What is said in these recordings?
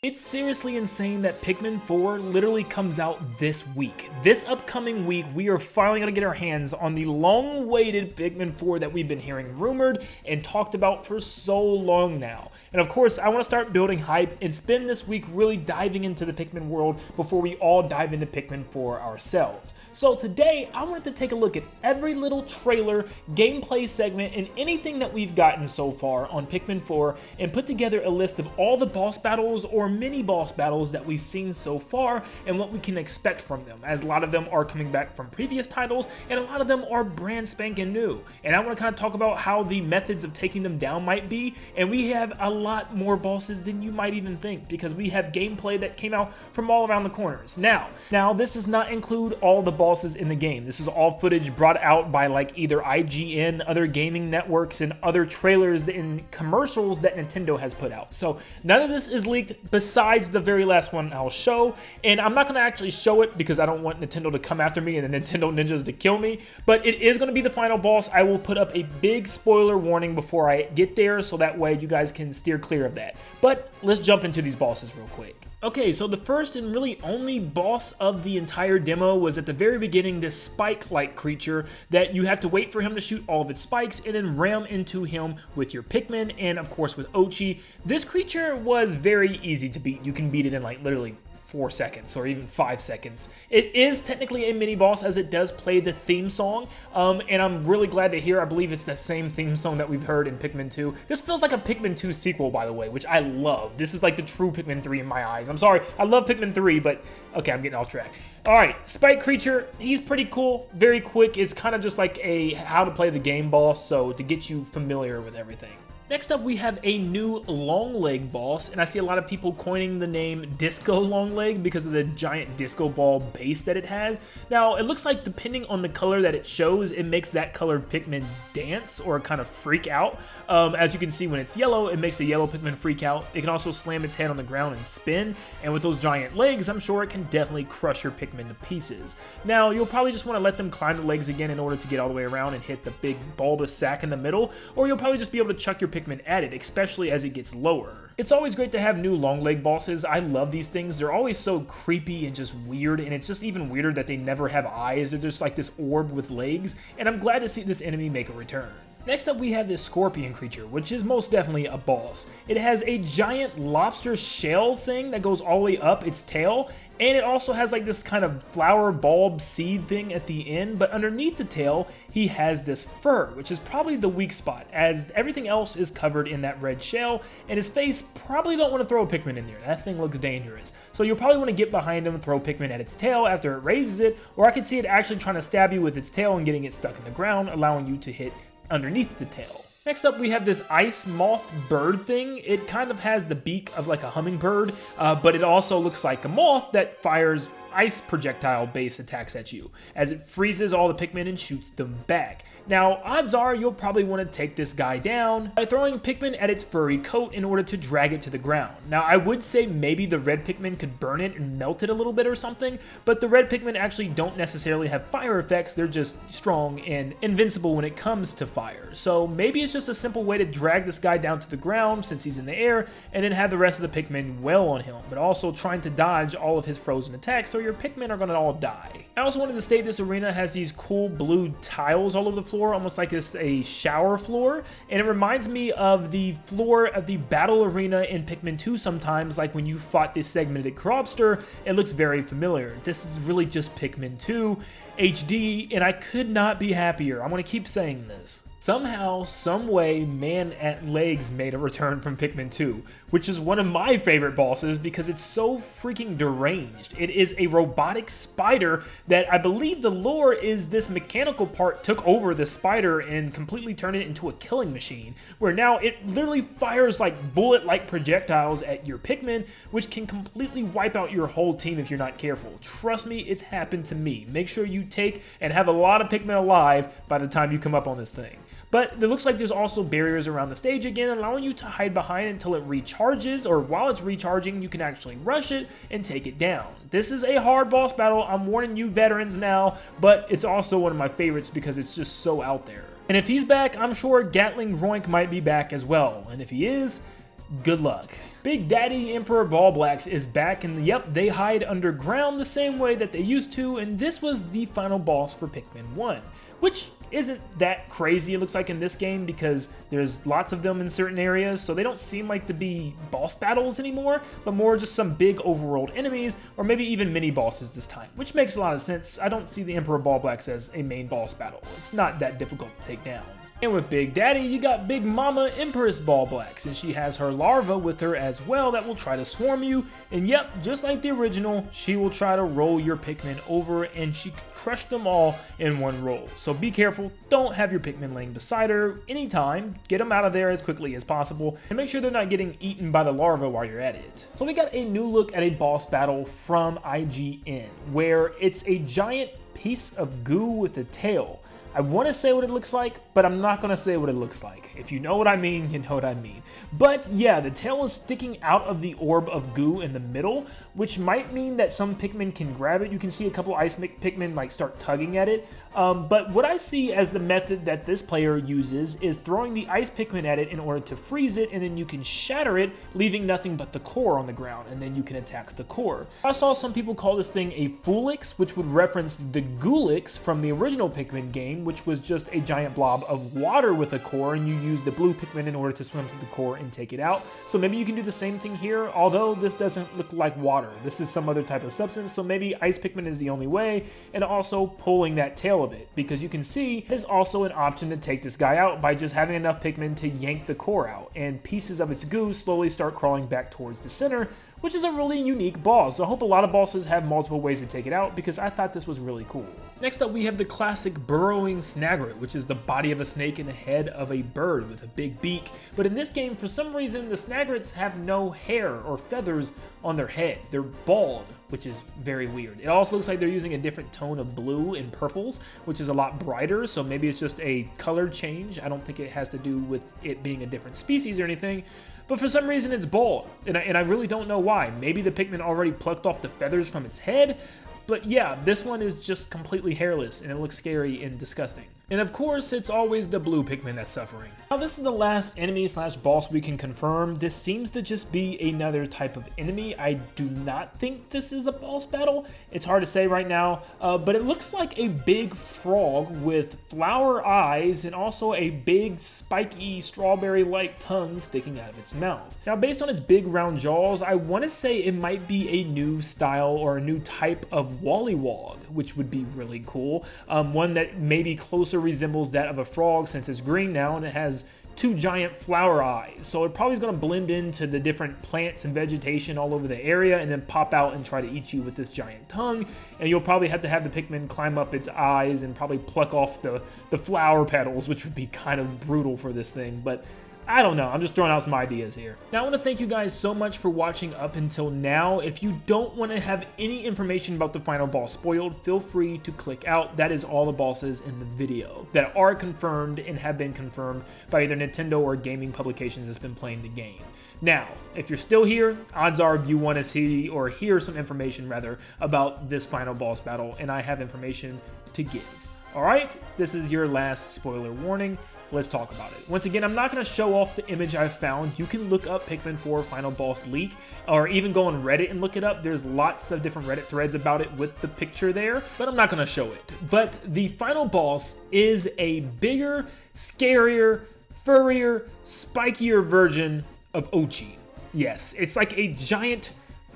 It's seriously insane that Pikmin 4 literally comes out this week. This upcoming week, we are finally going to get our hands on the long-awaited Pikmin 4 that we've been hearing rumored and talked about for so long now. And of course, I want to start building hype and spend this week really diving into the Pikmin world before we all dive into Pikmin 4 ourselves. So today, I wanted to take a look at every little trailer, gameplay segment, and anything that we've gotten so far on Pikmin 4 and put together a list of all the boss battles or mini boss battles that we've seen so far and what we can expect from them, as a lot of them are coming back from previous titles and a lot of them are brand spanking new. And I want to kind of talk about how the methods of taking them down might be, and we have a lot more bosses than you might even think because we have gameplay that came out from all around the corners. Now this does not include all the bosses in the game. This is all footage brought out by like either IGN, other gaming networks, and other trailers and commercials that Nintendo has put out. So none of this is leaked besides the very last one I'll show, and I'm not going to actually show it because I don't want Nintendo to come after me and the Nintendo ninjas to kill me, but it is going to be the final boss. I will put up a big spoiler warning before I get there so that way you guys can steer clear of that. But let's jump into these bosses real quick. Okay, so the first and really only boss of the entire demo was at the very beginning, this spike-like creature that you have to wait for him to shoot all of its spikes and then ram into him with your Pikmin and of course with Ochi. This creature was very easy to beat. You can beat it in like literally 4 seconds or even 5 seconds. It is technically a mini boss as it does play the theme song, and I'm really glad to hear, I believe it's the same theme song that we've heard in Pikmin 2. This feels like a Pikmin 2 sequel, by the way, which I love. This is like the true Pikmin 3 in my eyes. I'm sorry, I love Pikmin 3, but okay, I'm getting off track. Alright, Spike Creature, he's pretty cool, very quick. It's kind of just like a how to play the game boss, so to get you familiar with everything. Next up, we have a new Longleg boss, and I see a lot of people coining the name Disco Longleg because of the giant disco ball base that it has. Now, it looks like depending on the color that it shows, it makes that colored Pikmin dance or kind of freak out. As you can see, when it's yellow, it makes the yellow Pikmin freak out. It can also slam its head on the ground and spin, and with those giant legs, I'm sure it can definitely crush your Pikmin to pieces. Now, you'll probably just want to let them climb the legs again in order to get all the way around and hit the big bulbous sack in the middle, or you'll probably just be able to chuck your Pikmin at it, especially as it gets lower. It's always great to have new Longleg bosses. I love these things. They're always so creepy and just weird, and it's just even weirder that they never have eyes. They're just like this orb with legs, and I'm glad to see this enemy make a return. Next up, we have this scorpion creature, which is most definitely a boss. It has a giant lobster shell thing that goes all the way up its tail, and it also has like this kind of flower bulb seed thing at the end, but underneath the tail, he has this fur, which is probably the weak spot, as everything else is covered in that red shell, and his face probably don't want to throw a Pikmin in there. That thing looks dangerous. So you'll probably want to get behind him and throw Pikmin at its tail after it raises it, or I could see it actually trying to stab you with its tail and getting it stuck in the ground, allowing you to hit underneath the tail. Next up, we have this Icemoth Bird thing. It kind of has the beak of like a hummingbird, but it also looks like a moth that fires ice projectile base attacks at you as it freezes all the Pikmin and shoots them back. Now, odds are you'll probably want to take this guy down by throwing Pikmin at its furry coat in order to drag it to the ground. Now, I would say maybe the red Pikmin could burn it and melt it a little bit or something, but the red Pikmin actually don't necessarily have fire effects. They're just strong and invincible when it comes to fire. So maybe it's just a simple way to drag this guy down to the ground since he's in the air and then have the rest of the Pikmin wail on him, but also trying to dodge all of his frozen attacks or your Pikmin are going to all die. I also wanted to state this arena has these cool blue tiles all over the floor, almost like it's a shower floor, and it reminds me of the floor of the battle arena in Pikmin 2 sometimes, like when you fought this segmented Crobster. It looks very familiar. This is really just Pikmin 2 HD, and I could not be happier. I'm going to keep saying this. Somehow, someway, Man at Legs made a return from Pikmin 2, which is one of my favorite bosses because it's so freaking deranged. It is a robotic spider that I believe the lore is this mechanical part took over the spider and completely turned it into a killing machine, where now it literally fires like bullet-like projectiles at your Pikmin, which can completely wipe out your whole team if you're not careful. Trust me, it's happened to me. Make sure you take and have a lot of Pikmin alive by the time you come up on this thing. But it looks like there's also barriers around the stage again, allowing you to hide behind until it recharges, or while it's recharging, you can actually rush it and take it down. This is a hard boss battle, I'm warning you veterans now, but it's also one of my favorites because it's just so out there. And if he's back, I'm sure Gatling Groink might be back as well, and if he is, good luck. Big Daddy Emperor Ballblacks is back, and yep, they hide underground the same way that they used to, and this was the final boss for Pikmin 1, which isn't that crazy, it looks like, in this game, because there's lots of them in certain areas, so they don't seem like to be boss battles anymore, but more just some big overworld enemies, or maybe even mini bosses this time, which makes a lot of sense. I don't see the Emperor Ballblacks as a main boss battle. It's not that difficult to take down. And with Big Daddy, you got Big Mama Empress Ballblacks, and she has her larva with her as well that will try to swarm you. And yep, just like the original, she will try to roll your Pikmin over, and she can crush them all in one roll. So be careful, don't have your Pikmin laying beside her anytime. Get them out of there as quickly as possible, and make sure they're not getting eaten by the larva while you're at it. So we got a new look at a boss battle from IGN, where it's a giant piece of goo with a tail. I want to say what it looks like, but I'm not going to say what it looks like. If you know what I mean, you know what I mean. But yeah, the tail is sticking out of the orb of goo in the middle, which might mean that some Pikmin can grab it. You can see a couple Ice Pikmin like start tugging at it. But what I see as the method that this player uses is throwing the Ice Pikmin at it in order to freeze it, and then you can shatter it, leaving nothing but the core on the ground, and then you can attack the core. I saw some people call this thing a Foolix, which would reference the Goolix from the original Pikmin game, which was just a giant blob of water with a core, and you use the blue Pikmin in order to swim to the core and take it out. So maybe you can do the same thing here, although this doesn't look like water. This is some other type of substance, so maybe Ice Pikmin is the only way, and also pulling that tail of it, because you can see there's also an option to take this guy out by just having enough Pikmin to yank the core out, and pieces of its goo slowly start crawling back towards the center, which is a really unique boss. So I hope a lot of bosses have multiple ways to take it out, because I thought this was really cool. Next up, we have the classic burrowing Snaggart, which is the body of a snake and the head of a bird with a big beak. But in this game, for some reason, the Snaggarts have no hair or feathers on their head. They're bald, which is very weird. It also looks like they're using a different tone of blue and purples, which is a lot brighter, so maybe it's just a color change. I don't think it has to do with it being a different species or anything. But for some reason, it's bald, and I really don't know why. Maybe the Pikmin already plucked off the feathers from its head. But yeah, this one is just completely hairless, and it looks scary and disgusting. And of course, it's always the blue Pikmin that's suffering. Now, this is the last enemy slash boss we can confirm. This seems to just be another type of enemy. I do not think this is a boss battle. It's hard to say right now, but it looks like a big frog with flower eyes and also a big spiky strawberry-like tongue sticking out of its mouth. Now, based on its big round jaws, I want to say it might be a new style or a new type of Wollywog, which would be really cool. One that maybe closer resembles that of a frog, since it's green now and it has two giant flower eyes. So it probably is going to blend into the different plants and vegetation all over the area and then pop out and try to eat you with this giant tongue. And you'll probably have to have the Pikmin climb up its eyes and probably pluck off the flower petals, which would be kind of brutal for this thing. But I don't know, I'm just throwing out some ideas here. Now, I want to thank you guys so much for watching up until now. If you don't want to have any information about the final boss spoiled, feel free to click out. That is all the bosses in the video that are confirmed and have been confirmed by either Nintendo or gaming publications that's been playing the game. Now, if you're still here, odds are you want to see or hear some information rather about this final boss battle, and I have information to give. Alright, this is your last spoiler warning. Let's talk about it. Once again, I'm not going to show off the image I found. You can look up Pikmin 4 Final Boss Leak, or even go on Reddit and look it up. There's lots of different Reddit threads about it with the picture there, but I'm not going to show it. But the final boss is a bigger, scarier, furrier, spikier version of Ochi. Yes, it's like a giant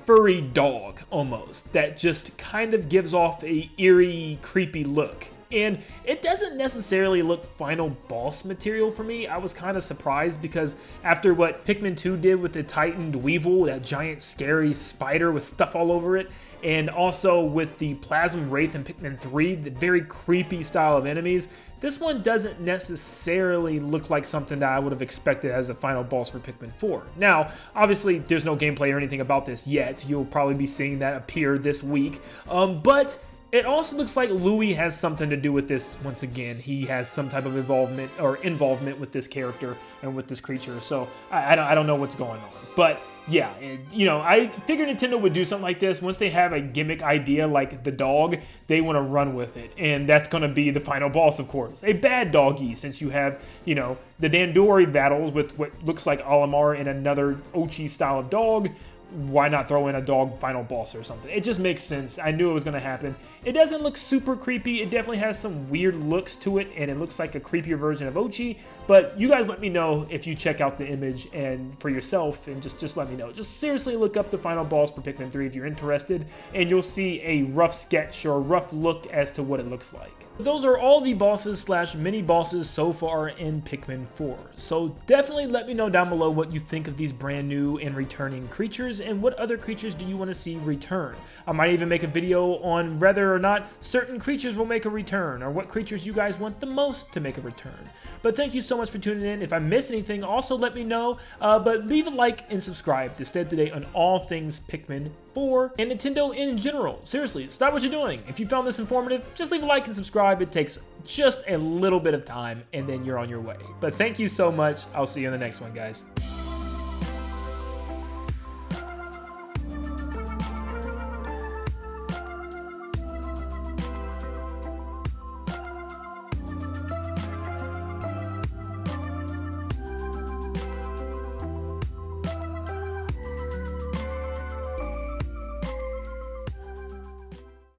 furry dog almost that just kind of gives off a eerie, creepy look. And it doesn't necessarily look final boss material for me. I was kind of surprised because after what Pikmin 2 did with the Titaned Weevil, that giant scary spider with stuff all over it, and also with the Plasm Wraith in Pikmin 3, the very creepy style of enemies, this one doesn't necessarily look like something that I would have expected as a final boss for Pikmin 4. Now, obviously, there's no gameplay or anything about this yet. You'll probably be seeing that appear this week, but it also looks like Louis has something to do with this once again. He has some type of involvement with this character and with this creature, so I don't know what's going on. But yeah, you know, I figured Nintendo would do something like this. Once they have a gimmick idea like the dog, they want to run with it. And that's going to be the final boss, of course. A bad doggy, since you have, you know, the Dandori battles with what looks like Olimar and another Ochi style of dog. Why not throw in a dog final boss or something? It just makes sense. I knew it was going to happen. It doesn't look super creepy. It definitely has some weird looks to it, and it looks like a creepier version of Ochi. But you guys let me know if you check out the image and for yourself, and just let me know. Just seriously look up the final boss for Pikmin 3 if you're interested, and you'll see a rough sketch or a rough look as to what it looks like. Those are all the bosses / mini bosses so far in Pikmin 4. So definitely let me know down below what you think of these brand new and returning creatures, and what other creatures do you want to see return. I might even make a video on whether or not certain creatures will make a return, or what creatures you guys want the most to make a return. But thank you so much for tuning in. If I missed anything, also let me know, but leave a like and subscribe to stay up to date on all things Pikmin 4 and Nintendo in general. Seriously, stop what you're doing. If you found this informative, just leave a like and subscribe. It takes just a little bit of time, and then you're on your way. But thank you so much. I'll see you in the next one, guys.